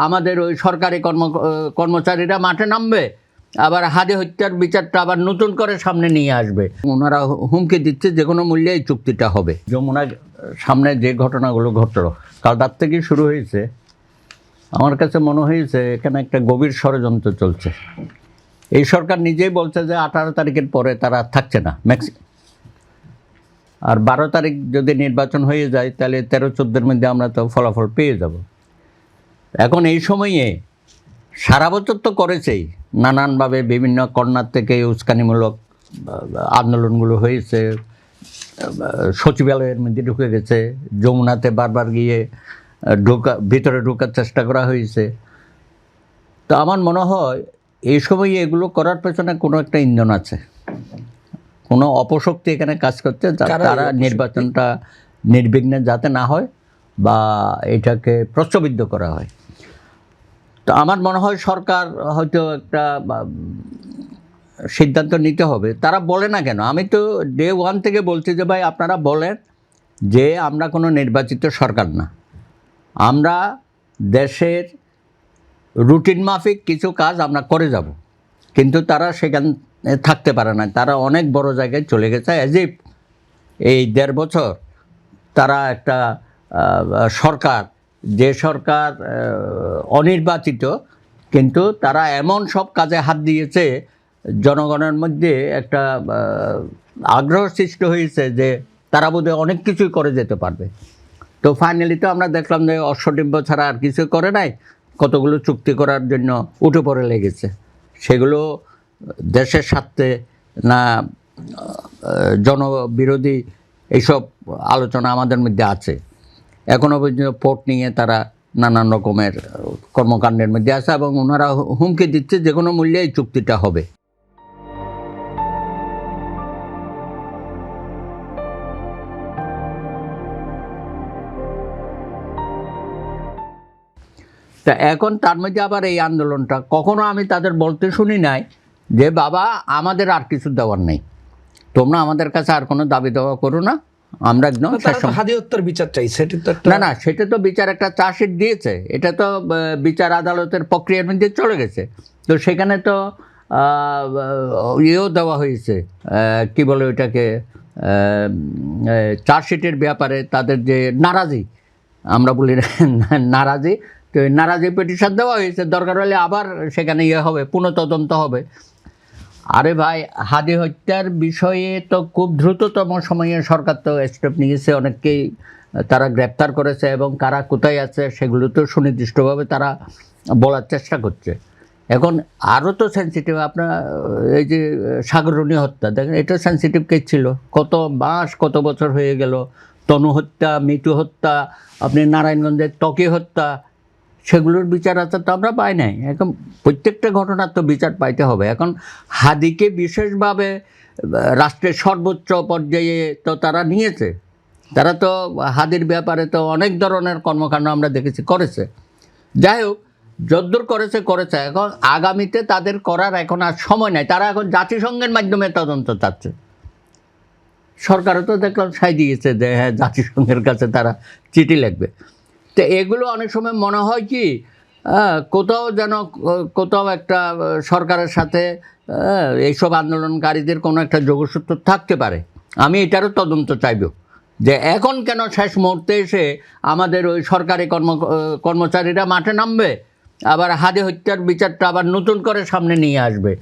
আমাদের ওই সরকারি কর্মচারীরা মাঠে নামবে, আবার হাদি হত্যার বিচারটা আবার নতুন করে সামনে নিয়ে আসবে। ওনারা হুমকি দিচ্ছে যে কোনো মূল্যে এই চুক্তিটা হবে। যমুনার সামনে যে ঘটনাগুলো ঘটলো কাল রাত থেকেই শুরু হয়েছে, আমার কাছে মনে হয়েছে এখানে একটা গভীর ষড়যন্ত্র চলছে। এই সরকার নিজেই বলছে যে 18 তারিখের পরে তারা থাকছে না আর 12 তারিখ যদি নির্বাচন হয়ে যায় তাহলে 13-14 মধ্যে আমরা তো ফলাফল পেয়ে যাব। এখন এই সময়ে সারা বছর তো করেছেই, নানানভাবে বিভিন্ন কর্নার থেকে উস্কানিমূলক আন্দোলনগুলো হয়েছে, সচিবালয়ের মধ্যে ঢুকে গেছে, যমুনাতে বারবার গিয়ে ভিতরে ঢোকার চেষ্টা করা হয়েছে। তো আমার মনে হয় এই সময়ে এগুলো করার পেছনে কোনো একটা ইন্ধন আছে, কোনো অপশক্তি এখানে কাজ করছে, তারা নির্বাচনটা নির্বিঘ্নে যাতে না হয় বা এটাকে প্রশ্নবিদ্ধ করা হয়। তো আমার মনে হয় সরকার হয়তো একটা সিদ্ধান্ত নিতে হবে। তারা বলে না কেন? আমি তো ডে 1 থেকে বলছি যে ভাই আপনারা বলেন যে আমরা কোনো নির্বাচিত সরকার না, আমরা দেশের রুটিন মাফিক কিছু কাজ আমরা করে যাব, কিন্তু তারা সেখানে থাকতে পারে না। তারা অনেক বড় জায়গায় চলে গেছে, অ্যাজ ইফ এই 1.5 বছর তারা একটা সরকার, যে সরকার অনির্বাচিত, কিন্তু তারা এমন সব কাজে হাত দিয়েছে জনগণের মধ্যে একটা আগ্রহ সৃষ্টি হয়েছে যে তারা বোধহয় অনেক কিছুই করে যেতে পারবে। তো ফাইনালি তো আমরা দেখলাম যে অশ্বডিম্ব ছাড়া আর কিছু করে নাই, কতগুলো চুক্তি করার জন্য উঠে পড়ে লেগেছে। সেগুলো দেশের স্বার্থে না জনবিরোধী, এইসব আলোচনা আমাদের মধ্যে আছে। এখনও পর্যন্ত পোর্ট নিয়ে তারা নানান রকমের কর্মকাণ্ডের মধ্যে আছে এবং ওনারা হুমকি দিচ্ছে যে কোনো মূল্যে এই চুক্তিটা হবে। তা এখন তার মধ্যে আবার এই আন্দোলনটা, কখনো আমি তাদের বলতে শুনি নাই যে বাবা আমাদের আর কিছু দেওয়ার নেই, তোমরা আমাদের কাছে আর কোনো দাবি দেওয়া করো না, আমরা একদম হাদি হত্যার বিচার চাইছে। না, সেটা তো বিচার একটা চার্জশিট দিয়েছে, এটা তো বিচার আদালতের প্রক্রিয়ার মধ্যে চলে গেছে। তো সেখানে তো ইয়েও দেওয়া হয়েছে, কি বলে ওইটাকে, চার্জশিটের ব্যাপারে তাদের যে নারাজি, আমরা বলি নারাজি, তো নারাজি পিটিশন দেওয়া হয়েছে। দরকার হলে আবার সেখানে ইয়ে হবে, পুনঃতদন্ত হবে। আরে ভাই, হাদি হত্যার বিষয়ে তো খুব দ্রুততম সময়ে সরকার তো স্টেপ নিয়েছে, অনেককেই তারা গ্রেপ্তার করেছে এবং কারা কোথায় আছে সেগুলো তো সুনির্দিষ্টভাবে তারা বলার চেষ্টা করছে। এখন আরও তো সেন্সিটিভ, আপনার এই যে সাগররুনি হত্যা দেখেন, এটা সেন্সিটিভ কেস ছিল, কত মাস কত বছর হয়ে গেল। তনু হত্যা, মিটু হত্যা, আপনি নারায়ণগঞ্জের ত্বকী হত্যা, সেগুলোর বিচার আছে তো আমরা পাই নাই। এখন প্রত্যেকটা ঘটনার তো বিচার পাইতে হবে। এখন হাদিকে বিশেষভাবে রাষ্ট্রের সর্বোচ্চ পর্যায়ে তো তারা নিয়েছে, তারা তো হাদির ব্যাপারে তো অনেক ধরনের কর্মকাণ্ড আমরা দেখেছি করেছে। যাই হোক, যদ্দূর করেছে। এখন আগামীতে তাদের করার এখন আর সময় নাই, তারা এখন জাতিসংঘের মাধ্যমে তদন্ত চাচ্ছে। সরকারও তো দেখলাম সাই দিয়েছে যে হ্যাঁ জাতিসংঘের কাছে তারা চিঠি লিখবে। তো এগুলো অনেক সময় মনে হয় কি কোথাও একটা সরকারের সাথে এইসব আন্দোলনকারীদের কোনো একটা যোগসূত্র থাকতে পারে। আমি এটারও তদন্ত চাইব যে এখন কেন শেষ মুহূর্তে এসে আমাদের ওই সরকারি কর্মচারীরা মাঠে নামবে, আবার হাদি হত্যার বিচারটা আবার নতুন করে সামনে নিয়ে আসবে।